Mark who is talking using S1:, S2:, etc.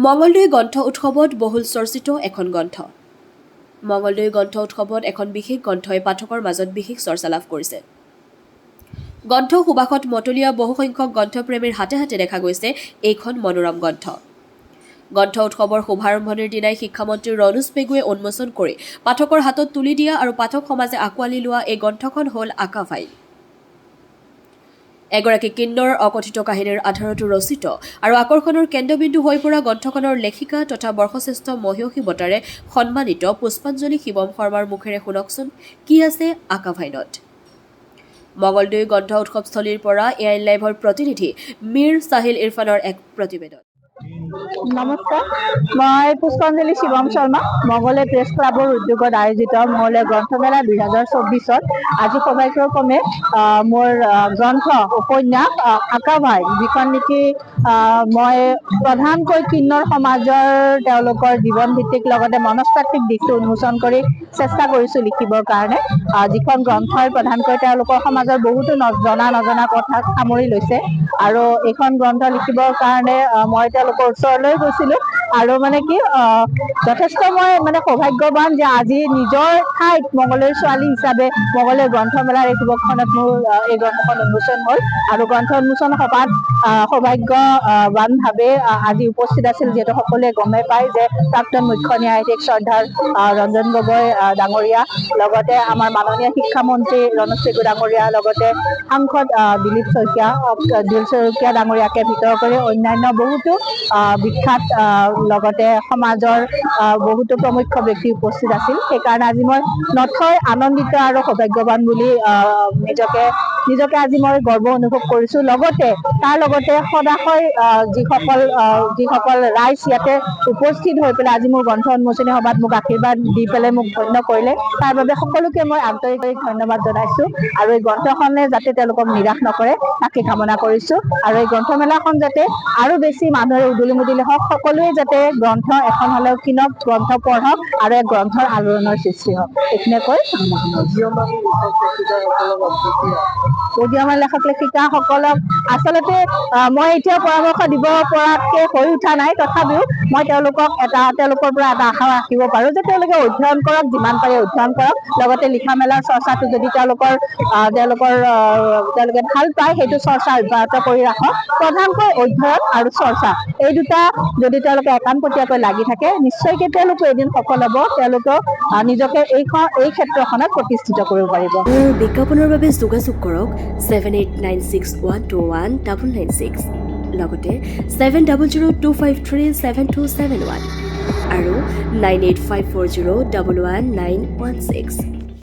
S1: মঙলদৈ গ্ৰন্থ উৎসৱত বহুল চৰ্চিত এখন গ্ৰন্থ। মঙলদৈ গ্ৰন্থ উৎসৱত এখন বিশেষ গ্ৰন্থই পাঠকৰ মাজত বিশেষ চৰ্চা লাভ কৰিছে। গ্ৰন্থ সুবাসত মতলীয়া বহুসংখ্যক গ্ৰন্থপ্ৰেমীৰ হাতে হাতে দেখা গৈছে এইখন মনোৰম গ্ৰন্থ। গ্ৰন্থ উৎসৱৰ শুভাৰম্ভণিৰ দিনাই শিক্ষামন্ত্ৰী ৰণোজ পেগুৱে উন্মোচন কৰি পাঠকৰ হাতত তুলি দিয়া আৰু পাঠক সমাজে আঁকোৱালি লোৱা এই গ্ৰন্থখন হ'ল আকা ফাইল। এগৰাকী কিন্নৰ অকথিত কাহিনীৰ আধাৰতো ৰচিত আৰু আকৰ্ষণৰ কেন্দ্ৰবিন্দু হৈ পৰা গ্ৰন্থখনৰ লেখিকা তথা বৰ্ষশ্ৰেষ্ঠ মহিয়সী বঁটাৰে সন্মানিত পুষ্পাঞ্জলি শিৱম শৰ্মাৰ মুখেৰে শুনকচোন কি আছে আকা ফাইলত। মঙলদৈ গ্ৰন্থ উৎসৱস্থলীৰ পৰা এআইএন লাইভৰ প্ৰতিনিধি মীৰ চাহিল ইৰফানৰ এক প্ৰতিবেদন।
S2: নমস্কাৰ, মই পুষ্পাঞ্জলি শিৱম শৰ্মা। মঙলদৈ প্ৰেছ ক্লাবৰ উদ্যোগত আয়োজিত মঙলদৈ গ্ৰন্থমেলা 2024ত আজি সৌভাগ্যক্ৰমে মোৰ গ্ৰন্থ উপন্যাস আকা ফাইল, যিখন নেকি মই প্ৰধানকৈ কিন্নৰ সমাজৰ তেওঁলোকৰ জীৱন ভিত্তিক লগতে মনস্তাত্ত্বিক দিশটো উন্মোচন কৰি চেষ্টা কৰিছোঁ লিখিবৰ কাৰণে। যিখন গ্ৰন্থই প্ৰধানকৈ তেওঁলোকৰ সমাজৰ বহুতো জনা নজনা কথা সামৰি লৈছে আৰু এইখন গ্ৰন্থ লিখিবৰ কাৰণে মই তেওঁলোকৰ ওচৰলৈ গৈছিলোঁ আৰু যথেষ্ট মই সৌভাগ্যৱান যে আজি নিজৰ ঠাইত মঙলদৈৰ ছোৱালী হিচাপে মঙলদৈ গ্ৰন্থমেলাৰ এই শুভক্ষণত মোৰ এই গ্ৰন্থখন উন্মোচন হ'ল আৰু গ্ৰন্থ উন্মোচন সভাত সৌভাগ্যৱানভাৱে আজি উপস্থিত আছিল, যিহেতু সকলোৱে গমেই পায় যে প্ৰাক্তন মুখ্য ন্যায়াধীশ শ্ৰদ্ধাৰ ৰঞ্জন গগৈ ডাঙৰীয়া, লগতে আমাৰ মাননীয় শিক্ষামন্ত্ৰী ৰণোজ পেগু ডাঙৰীয়া, লগতে সাংসদ দিলীপ শইকীয়া ডাঙৰীয়াকে ভিতৰ কৰি অন্যান্য বহুতো বিখ্যাত লগতে সমাজৰ বহুতো প্ৰমুখ্য ব্যক্তি উপস্থিত আছিল। সেইকাৰণে আজি মই নথৈ আনন্দিত আৰু সৌভাগ্যৱান বুলি নিজকে আজি মই গৰ্ব অনুভৱ কৰিছোঁ। লগতে তাৰ লগতে সদাশয় যিসকল ৰাইজ ইয়াতে উপস্থিত হৈ পেলাই আজি মোৰ গ্ৰন্থ উন্মোচনী সভাত মোক আশীৰ্বাদ দি পেলাই মোক ধন্য কৰিলে, তাৰ বাবে সকলোকে মই আন্তৰিক ধন্যবাদ জনাইছোঁ আৰু এই গ্ৰন্থখনে যাতে তেওঁলোকক নিৰাশ নকৰে তাকে কামনা কৰিছোঁ আৰু এই গ্ৰন্থমেলাখন যাতে আৰু বেছি মানুহৰে উদুলি মুদুলি হওক, সকলোৱে যাতে গ্ৰন্থ এখন হ'লেও কিনক, গ্ৰন্থ পঢ়ক আৰু এক গ্ৰন্থৰ আলোড়নৰ সৃষ্টি হওক। এইখিনিয়ে কৈ উদীয়মান লেখক লেখিকাসকলক আচলতে মই এতিয়া পৰামৰ্শ দিব পৰাকৈ হৈ উঠা নাই, তথাপিও মই তেওঁলোকৰ পৰা এটা আশা ৰাখিব পাৰোঁ যে তেওঁলোকে অধ্যয়ন কৰক, যিমান পাৰে অধ্যয়ন কৰক, লগতে লিখা মেলাৰ চৰ্চাটো যদি তেওঁলোকে ভাল পায় সেইটো চৰ্চা অব্যাহত কৰি ৰাখক। প্ৰধানকৈ অধ্যয়ন আৰু চৰ্চা এই দুটা যদি তেওঁলোকে একাণপতীয়াকৈ লাগি থাকে, নিশ্চয়কৈ তেওঁলোকে এদিন সফল হ'ব, তেওঁলোকে নিজকে এই ক্ষেত্ৰখনত প্ৰতিষ্ঠিত কৰিব পাৰিব।
S1: বিজ্ঞাপনৰ বাবে যোগাযোগ কৰক 7896121996 লগতে 7002537271 আৰু 9854011916।